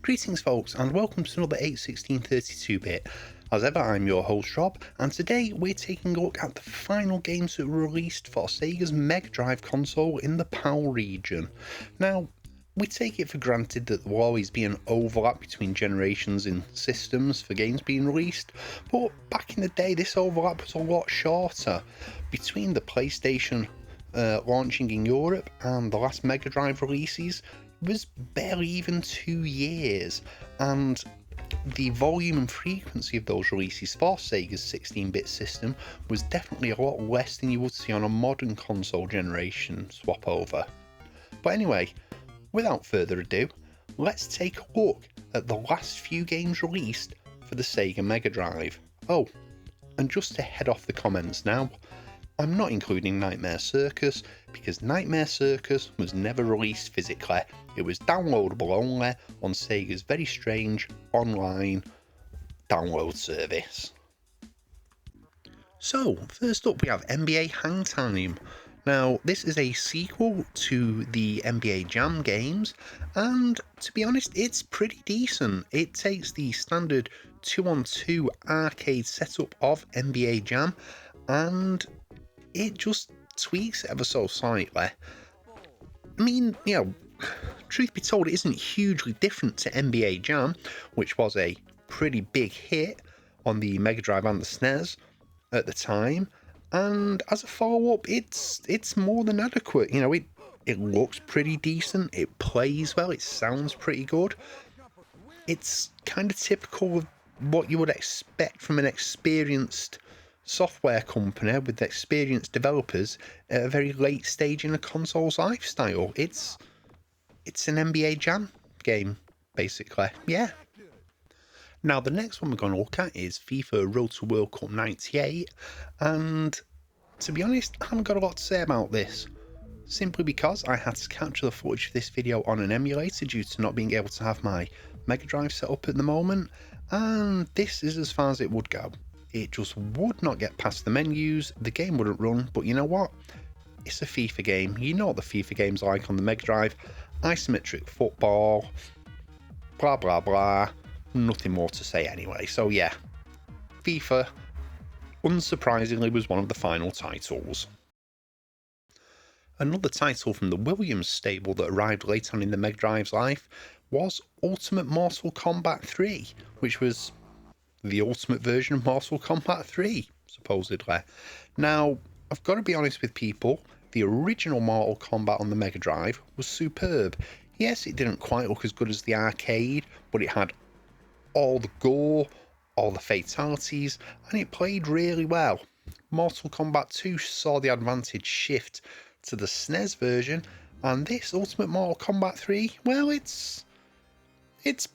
Greetings folks, and welcome to another 8/16/32-bit. As ever, I'm your host Rob, and today we're taking a look at the final games that were released for Sega's Mega Drive console in the PAL region. Now, we take it for granted that there will always be an overlap between generations in systems for games being released, but back in the day this overlap was a lot shorter. Between the PlayStation launching in Europe and the last Mega Drive releases, was barely even 2 years, and the volume and frequency of those releases for Sega's 16-bit system was definitely a lot less than you would see on a modern console generation swap over. But anyway, without further ado, let's take a look at the last few games released for the Sega Mega Drive. Oh, and just to head off the comments now, I'm not including Nightmare Circus because Nightmare Circus was never released physically. It was downloadable only on Sega's very strange online download service. So, first up we have NBA Hang Time. Now, this is a sequel to the NBA Jam games, and to be honest, it's pretty decent. It takes the standard 2-on-2 arcade setup of NBA Jam, and it just tweaks it ever so slightly. I mean, truth be told, it isn't hugely different to NBA Jam, which was a pretty big hit on the Mega Drive and the SNES at the time. And as a follow-up, it's more than adequate. It looks pretty decent, it plays well, it sounds pretty good. It's kind of typical of what you would expect from an experienced software company with experienced developers at a very late stage in a console's lifestyle. It's an NBA Jam game, basically. Yeah. Now, the next one we're going to look at is FIFA Road to World Cup 98, and to be honest, I haven't got a lot to say about this, simply because I had to capture the footage of this video on an emulator due to not being able to have my Mega Drive set up at the moment, and this is as far as it would go. It just would not get past the menus, the game wouldn't run, but you know what? It's a FIFA game. You know what the FIFA games are like on the Mega Drive. Isometric football, blah blah blah. Nothing more to say anyway. So yeah, FIFA, unsurprisingly, was one of the final titles. Another title from the Williams stable that arrived late on in the Mega Drive's life was Ultimate Mortal Kombat 3, which was the ultimate version of Mortal Kombat 3, supposedly. Now, I've got to be honest with people, the original Mortal Kombat on the Mega Drive was superb. Yes, it didn't quite look as good as the arcade, but it had all the gore, all the fatalities, and it played really well. Mortal Kombat 2 saw the advantage shift to the SNES version, and this Ultimate Mortal Kombat 3, well, it's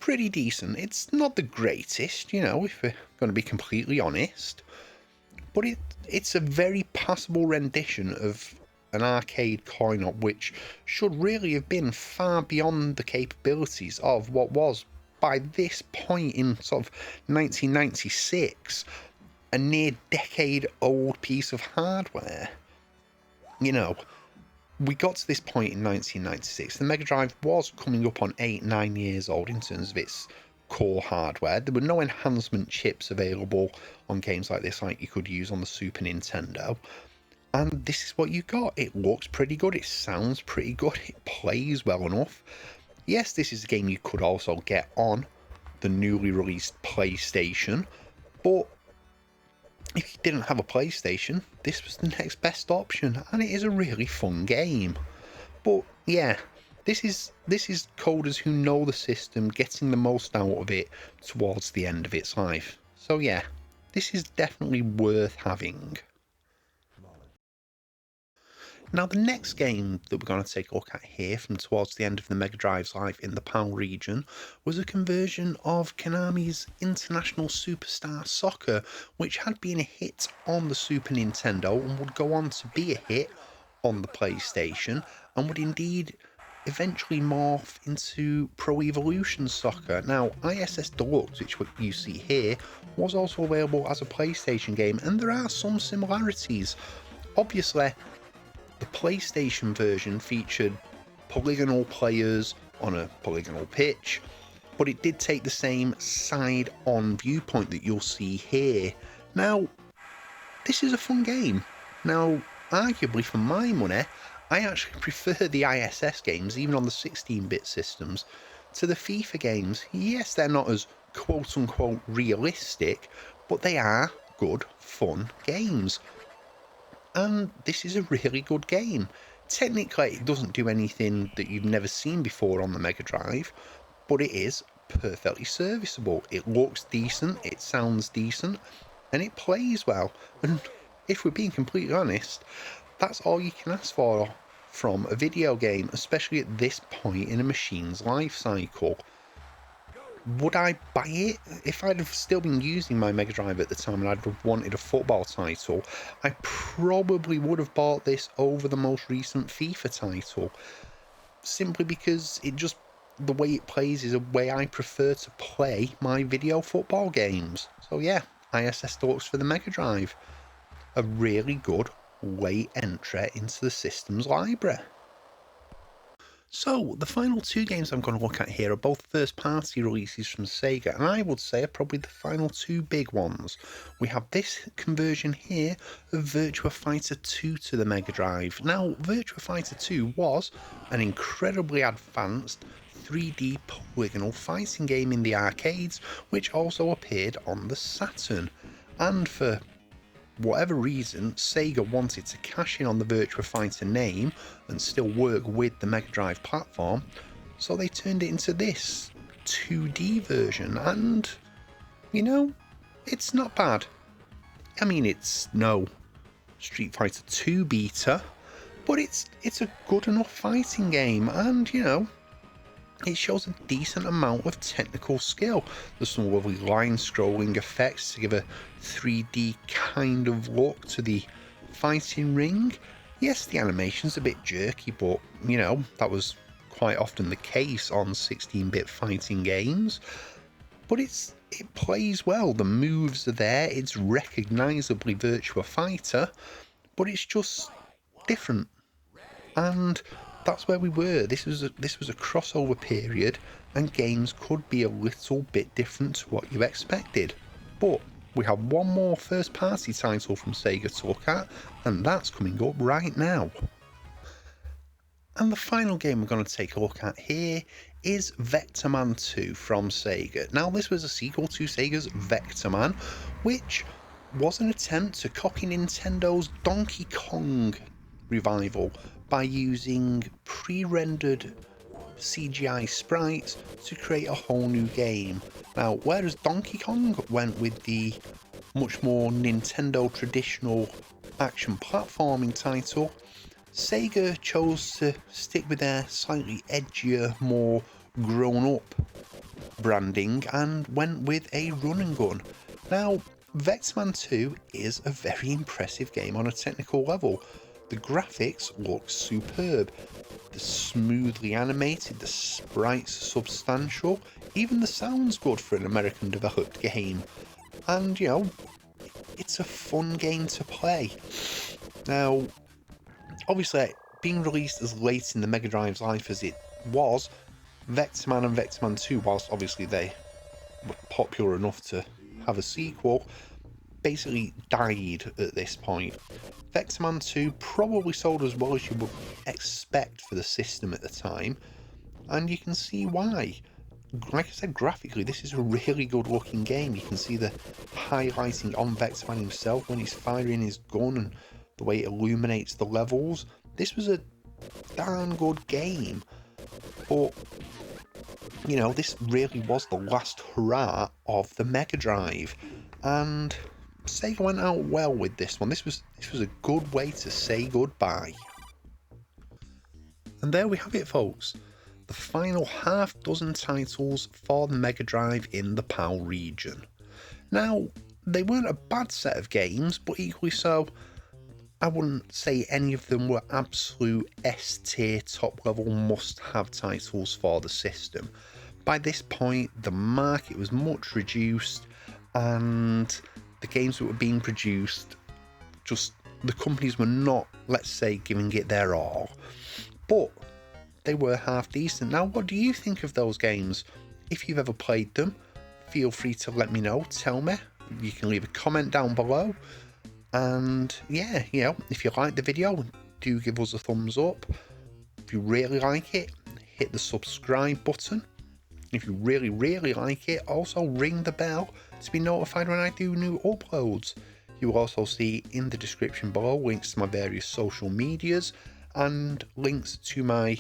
pretty decent. It's not the greatest, if we're going to be completely honest, but it's a very passable rendition of an arcade coin-op, which should really have been far beyond the capabilities of what was, by this point in sort of 1996, a near decade-old piece of hardware. We got to this point in 1996. The Mega Drive was coming up on 8-9 years old in terms of its core hardware. There were no enhancement chips available on games like this like you could use on the Super Nintendo. And this is what you got. It looks pretty good, it sounds pretty good, it plays well enough. Yes, this is a game you could also get on the newly released PlayStation, but if you didn't have a PlayStation, this was the next best option, and it is a really fun game. But yeah, this is coders who know the system getting the most out of it towards the end of its life. So yeah, this is definitely worth having. Now, the next game that we're going to take a look at here from towards the end of the Mega Drive's life in the PAL region was a conversion of Konami's International Superstar Soccer, which had been a hit on the Super Nintendo and would go on to be a hit on the PlayStation, and would indeed eventually morph into Pro Evolution Soccer. Now, ISS Deluxe, which you see here, was also available as a PlayStation game, and there are some similarities. Obviously, the PlayStation version featured polygonal players on a polygonal pitch, but it did take the same side-on viewpoint that you'll see here. Now, this is a fun game. Now, arguably for my money, I actually prefer the ISS games, even on the 16-bit systems, to the FIFA games. Yes, they're not as quote-unquote realistic, but they are good, fun games. And this is a really good game. Technically, it doesn't do anything that you've never seen before on the Mega Drive, but it is perfectly serviceable. It looks decent, it sounds decent, and it plays well. And if we're being completely honest, that's all you can ask for from a video game, especially at this point in a machine's life cycle. Would I buy it? If I'd have still been using my Mega Drive at the time and I'd have wanted a football title, I probably would have bought this over the most recent FIFA title. Simply because the way it plays is a way I prefer to play my video football games. So yeah, ISS Deluxe for the Mega Drive. A really good late entry into the system's library. So, the final two games I'm going to look at here are both first-party releases from Sega, and I would say are probably the final two big ones. We have this conversion here of Virtua Fighter 2 to the Mega Drive. Now, Virtua Fighter 2 was an incredibly advanced 3D polygonal fighting game in the arcades, which also appeared on the Saturn. And for whatever reason, Sega wanted to cash in on the Virtua Fighter name and still work with the Mega Drive platform, so they turned it into this 2D version, and, you know, it's not bad. I mean, it's no Street Fighter 2 beta, but it's a good enough fighting game, and, you know, it shows a decent amount of technical skill. There's some lovely line scrolling effects to give a 3D kind of look to the fighting ring. Yes, the animation's a bit jerky, but, you know, that was quite often the case on 16-bit fighting games. But it plays well, the moves are there, it's recognisably Virtua Fighter, but it's just different. And that's where we were. This was a crossover period, and games could be a little bit different to what you expected. But we have one more first-party title from Sega to look at, and that's coming up right now. And the final game we're going to take a look at here is Vectorman 2 from Sega. Now, this was a sequel to Sega's Vectorman, which was an attempt to copy Nintendo's Donkey Kong revival by using pre-rendered CGI sprites to create a whole new game. Now, whereas Donkey Kong went with the much more Nintendo traditional action platforming title, Sega chose to stick with their slightly edgier, more grown-up branding and went with a run and gun. Now, Vectorman 2 is a very impressive game on a technical level. The graphics look superb, they're smoothly animated, the sprites are substantial, even the sound's good for an American developed game, and you know, it's a fun game to play. Now, obviously, being released as late in the Mega Drive's life as it was, Vectorman and Vectorman 2, whilst obviously they were popular enough to have a sequel, basically died at this point. Vectorman 2 probably sold as well as you would expect for the system at the time, and you can see why. Like I said, graphically, this is a really good looking game. You can see the highlighting on Vectorman himself when he's firing his gun and the way it illuminates the levels. This was a darn good game, but you know, this really was the last hurrah of the Mega Drive, and Sega went out well with this one. This was a good way to say goodbye. And there we have it, folks. The final half dozen titles for the Mega Drive in the PAL region. Now, they weren't a bad set of games, but equally so, I wouldn't say any of them were absolute S-tier, top-level must-have titles for the system. By this point, the market was much reduced, and the games that were being produced, just the companies were not, let's say, giving it their all. But they were half decent. Now, what do you think of those games? If you've ever played them, feel free to let me know, tell me. You can leave a comment down below. And yeah, if you like the video, do give us a thumbs up. If you really like it, hit the subscribe button. If you really like it, also ring the bell to be notified when I do new uploads. You will also see in the description below links to my various social medias and links to my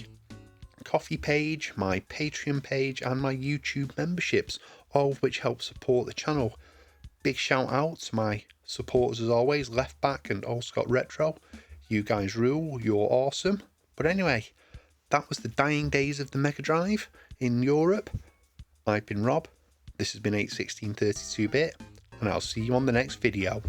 Ko-fi page, my Patreon page and my YouTube memberships, all of which help support the channel. Big shout out to my supporters as always, Left Back and All Scott Retro. You guys rule, you're awesome. But anyway, that was the dying days of the Mega Drive in Europe. I've been Rob, this has been 81632-bit, and I'll see you on the next video.